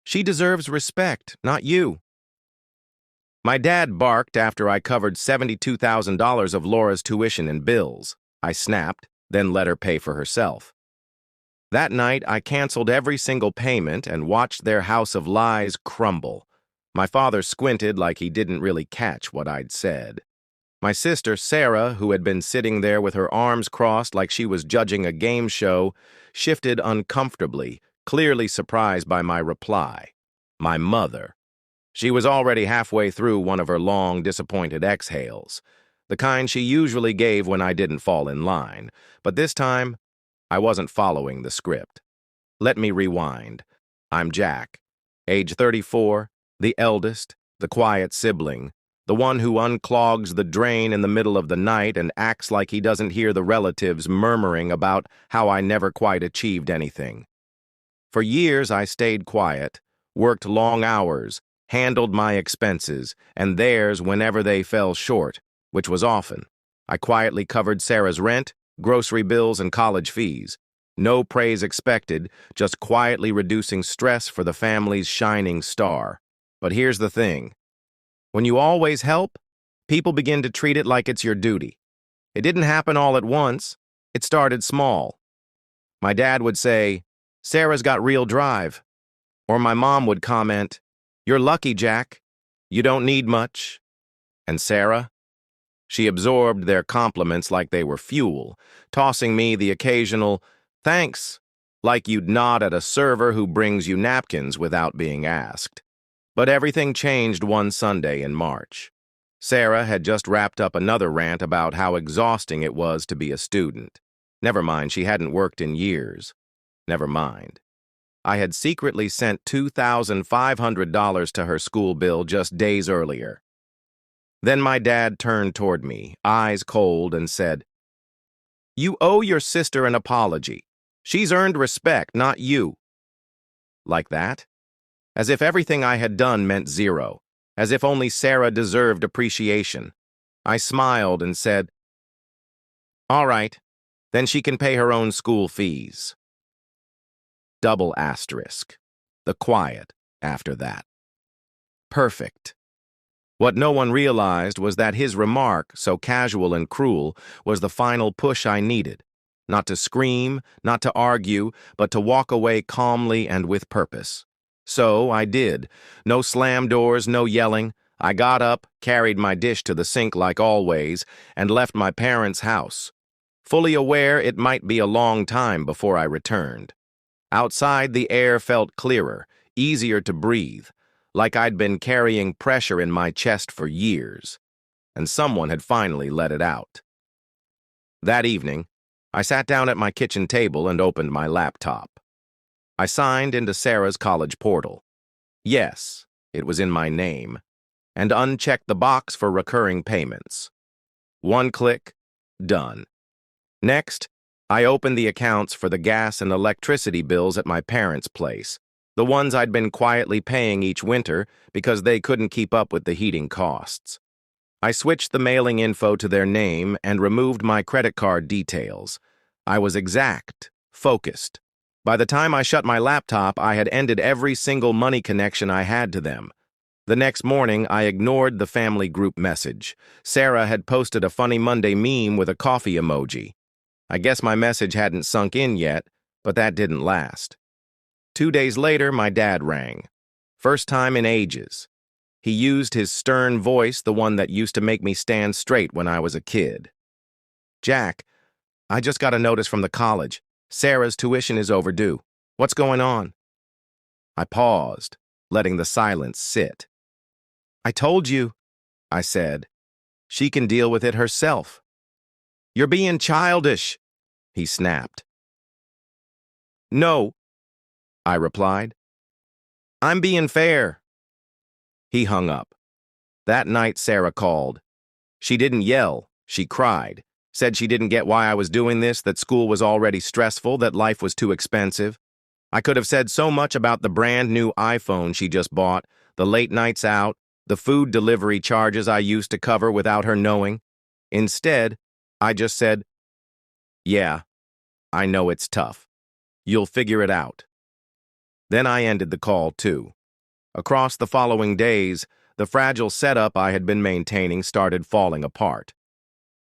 She deserves respect, not you. My dad barked after I covered $72,000 of Laura's tuition and bills. I snapped, then let her pay for herself. That night, I canceled every single payment and watched their house of lies crumble. My father squinted like he didn't really catch what I'd said. My sister, Sarah, who had been sitting there with her arms crossed like she was judging a game show, shifted uncomfortably, clearly surprised by my reply. My mother. She was already halfway through one of her long, disappointed exhales, the kind she usually gave when I didn't fall in line, but this time, I wasn't following the script. Let me rewind. I'm Jack, age 34, the eldest, the quiet sibling, the one who unclogs the drain in the middle of the night and acts like he doesn't hear the relatives murmuring about how I never quite achieved anything. For years, I stayed quiet, worked long hours, handled my expenses, and theirs whenever they fell short, which was often. I quietly covered Sarah's rent, grocery bills, and college fees. No praise expected, just quietly reducing stress for the family's shining star. But here's the thing. When you always help, people begin to treat it like it's your duty. It didn't happen all at once. It started small. My dad would say, "Sarah's got real drive." Or my mom would comment, "You're lucky, Jack. You don't need much." And Sarah? She absorbed their compliments like they were fuel, tossing me the occasional, "Thanks," like you'd nod at a server who brings you napkins without being asked. But everything changed one Sunday in March. Sarah had just wrapped up another rant about how exhausting it was to be a student. Never mind, she hadn't worked in years. Never mind. I had secretly sent $2,500 to her school bill just days earlier. Then my dad turned toward me, eyes cold, and said, "You owe your sister an apology. She's earned respect, not you." Like that? As if everything I had done meant zero, as if only Sarah deserved appreciation. I smiled and said, "All right, then she can pay her own school fees." Double asterisk. The quiet after that. Perfect. What no one realized was that his remark, so casual and cruel, was the final push I needed. Not to scream, not to argue, but to walk away calmly and with purpose. So I did. No slam doors, no yelling. I got up, carried my dish to the sink like always, and left my parents' house, fully aware it might be a long time before I returned. Outside, the air felt clearer, easier to breathe, like I'd been carrying pressure in my chest for years, and someone had finally let it out. That evening, I sat down at my kitchen table and opened my laptop. I signed into Sarah's college portal. Yes, it was in my name, and unchecked the box for recurring payments. One click, done. Next, I opened the accounts for the gas and electricity bills at my parents' place, the ones I'd been quietly paying each winter because they couldn't keep up with the heating costs. I switched the mailing info to their name and removed my credit card details. I was exact, focused. By the time I shut my laptop, I had ended every single money connection I had to them. The next morning, I ignored the family group message. Sarah had posted a funny Monday meme with a coffee emoji. I guess my message hadn't sunk in yet, but that didn't last. 2 days later, my dad rang. First time in ages. He used his stern voice, the one that used to make me stand straight when I was a kid. "Jack, I just got a notice from the college. Sarah's tuition is overdue. What's going on?" I paused, letting the silence sit. "I told you," I said. "She can deal with it herself." "You're being childish," he snapped. "No," I replied. "I'm being fair." He hung up. That night, Sarah called. She didn't yell, she cried. Said she didn't get why I was doing this, that school was already stressful, that life was too expensive. I could have said so much about the brand new iPhone she just bought, the late nights out, the food delivery charges I used to cover without her knowing. Instead, I just said, "Yeah, I know it's tough. You'll figure it out." Then I ended the call, too. Across the following days, the fragile setup I had been maintaining started falling apart.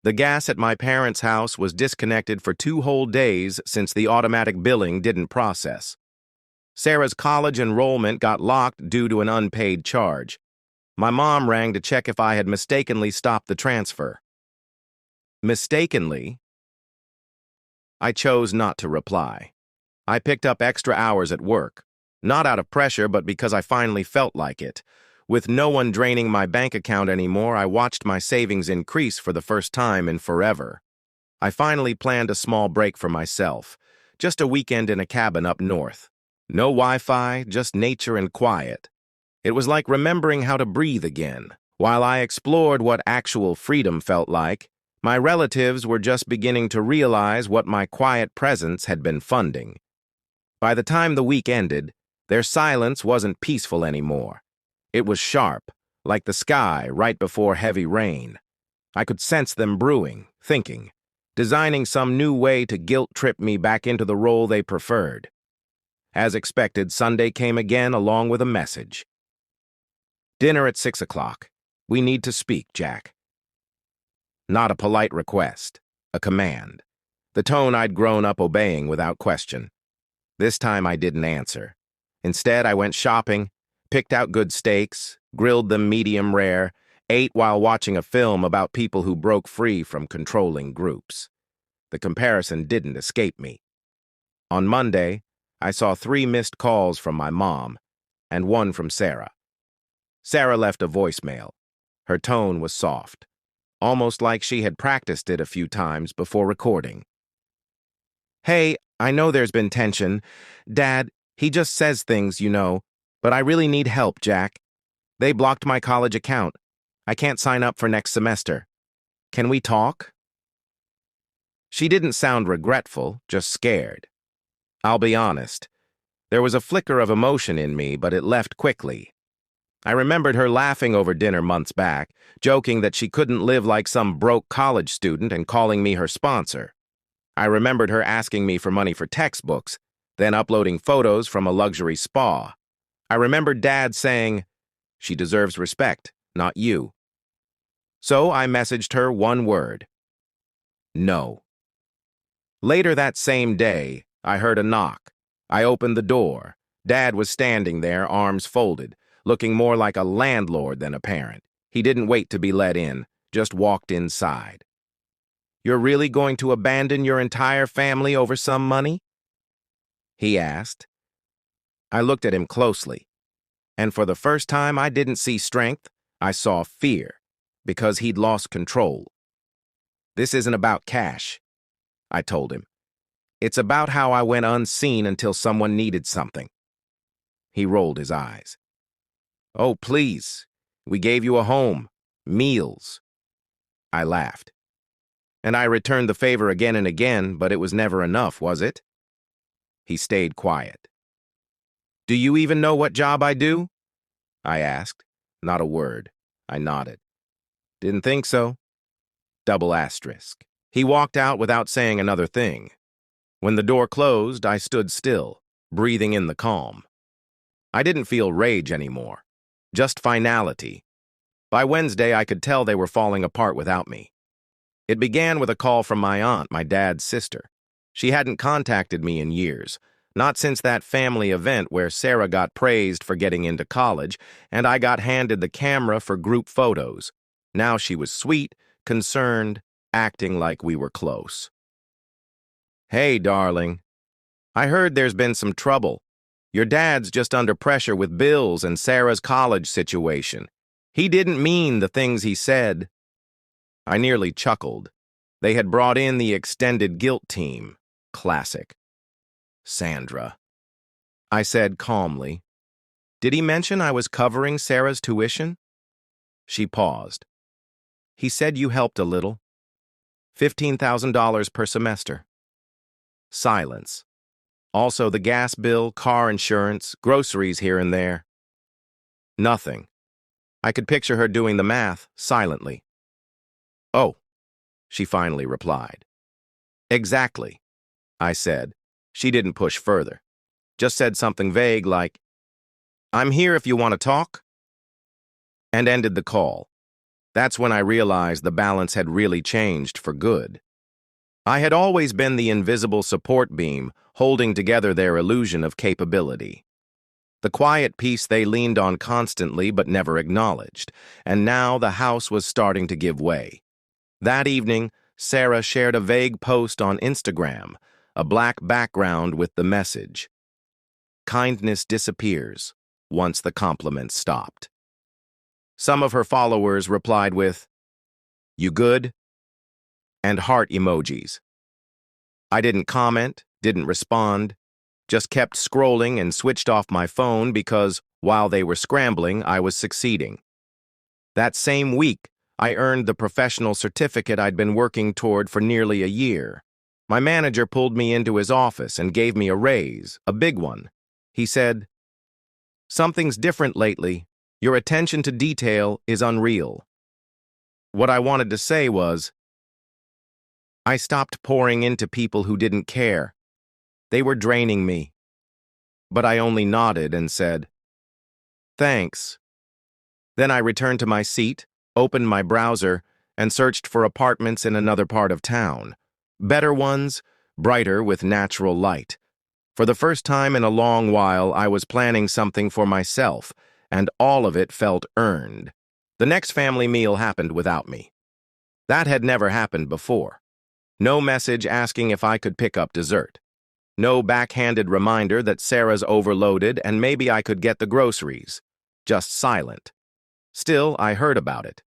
The gas at my parents' house was disconnected for 2 whole days since the automatic billing didn't process. Sarah's college enrollment got locked due to an unpaid charge. My mom rang to check if I had mistakenly stopped the transfer. Mistakenly? I chose not to reply. I picked up extra hours at work, not out of pressure, but because I finally felt like it. With no one draining my bank account anymore, I watched my savings increase for the first time in forever. I finally planned a small break for myself, just a weekend in a cabin up north. No Wi-Fi, just nature and quiet. It was like remembering how to breathe again. While I explored what actual freedom felt like, my relatives were just beginning to realize what my quiet presence had been funding. By the time the week ended, their silence wasn't peaceful anymore. It was sharp, like the sky right before heavy rain. I could sense them brewing, thinking, designing some new way to guilt-trip me back into the role they preferred. As expected, Sunday came again along with a message. Dinner at 6 o'clock. We need to speak, Jack. Not a polite request, a command. The tone I'd grown up obeying without question. This time I didn't answer. Instead, I went shopping, picked out good steaks, grilled them medium rare, ate while watching a film about people who broke free from controlling groups. The comparison didn't escape me. On Monday, I saw 3 missed calls from my mom and 1 from Sarah. Sarah left a voicemail. Her tone was soft, almost like she had practiced it a few times before recording. Hey, I know there's been tension. Dad, he just says things, you know, but I really need help, Jack. They blocked my college account. I can't sign up for next semester. Can we talk? She didn't sound regretful, just scared. I'll be honest. There was a flicker of emotion in me, but it left quickly. I remembered her laughing over dinner months back, joking that she couldn't live like some broke college student and calling me her sponsor. I remembered her asking me for money for textbooks, then uploading photos from a luxury spa. I remembered Dad saying, "She deserves respect, not you." So I messaged her one word. No. Later that same day, I heard a knock. I opened the door. Dad was standing there, arms folded, looking more like a landlord than a parent. He didn't wait to be let in, just walked inside. "You're really going to abandon your entire family over some money?" he asked. I looked at him closely, and for the first time I didn't see strength, I saw fear, because he'd lost control. "This isn't about cash," I told him. "It's about how I went unseen until someone needed something." He rolled his eyes. "Oh, please. We gave you a home, meals." I laughed. "And I returned the favor again and again, but it was never enough, was it?" He stayed quiet. "Do you even know what job I do?" I asked. Not a word. I nodded. "Didn't think so." Double asterisk. He walked out without saying another thing. When the door closed, I stood still, breathing in the calm. I didn't feel rage anymore, just finality. By Wednesday, I could tell they were falling apart without me. It began with a call from my aunt, my dad's sister. She hadn't contacted me in years, not since that family event where Sarah got praised for getting into college and I got handed the camera for group photos. Now she was sweet, concerned, acting like we were close. "Hey, darling. I heard there's been some trouble. Your dad's just under pressure with bills and Sarah's college situation. He didn't mean the things he said." I nearly chuckled. They had brought in the extended guilt team. Classic. "Sandra," I said calmly. "Did he mention I was covering Sarah's tuition?" She paused. "He said you helped a little. $15,000 per semester." Silence. "Also the gas bill, car insurance, groceries here and there." Nothing. I could picture her doing the math silently. "Oh," she finally replied. "Exactly," I said. She didn't push further. just said something vague like, "I'm here if you want to talk," and ended the call. That's when I realized the balance had really changed for good. I had always been the invisible support beam, holding together their illusion of capability. The quiet piece they leaned on constantly but never acknowledged, and now the house was starting to give way. That evening, Sarah shared a vague post on Instagram, a black background with the message, "Kindness disappears once the compliments stopped." Some of her followers replied with, "You good?" and heart emojis. I didn't comment, didn't respond, just kept scrolling and switched off my phone because, while they were scrambling, I was succeeding. That same week, I earned the professional certificate I'd been working toward for nearly a year. My manager pulled me into his office and gave me a raise, a big one. He said, "Something's different lately. Your attention to detail is unreal." What I wanted to say was, I stopped pouring into people who didn't care. They were draining me. But I only nodded and said, "Thanks." Then I returned to my seat, opened my browser, and searched for apartments in another part of town. Better ones, brighter with natural light. For the first time in a long while, I was planning something for myself, and all of it felt earned. The next family meal happened without me. That had never happened before. No message asking if I could pick up dessert. No backhanded reminder that Sarah's overloaded and maybe I could get the groceries. Just silent. Still, I heard about it.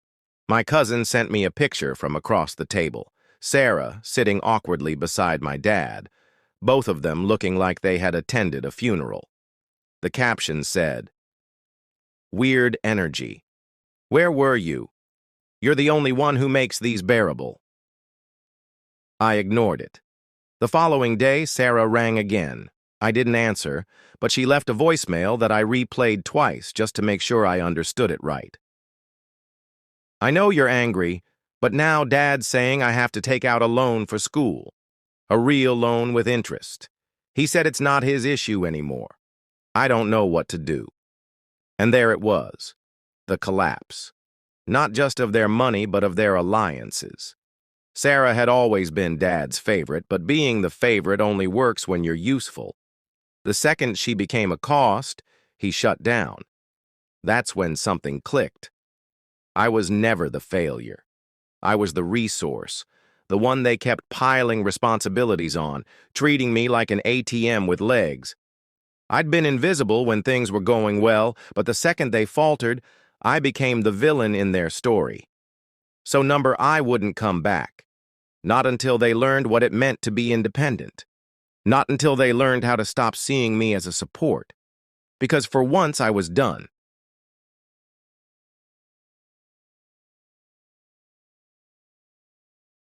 My cousin sent me a picture from across the table. Sarah sitting awkwardly beside my dad, both of them looking like they had attended a funeral. The caption said, "Weird energy. Where were you? You're the only one who makes these bearable." I ignored it. The following day, Sarah rang again. I didn't answer, but she left a voicemail that I replayed twice just to make sure I understood it right. "I know you're angry, but now Dad's saying I have to take out a loan for school. A real loan with interest. He said it's not his issue anymore. I don't know what to do." And there it was, the collapse. Not just of their money, but of their alliances. Sarah had always been Dad's favorite, but being the favorite only works when you're useful. The second she became a cost, he shut down. That's when something clicked. I was never the failure. I was the resource, the one they kept piling responsibilities on, treating me like an ATM with legs. I'd been invisible when things were going well, but the second they faltered, I became the villain in their story. So number I wouldn't come back. Not until they learned what it meant to be independent. Not until they learned how to stop seeing me as a support. Because for once I was done.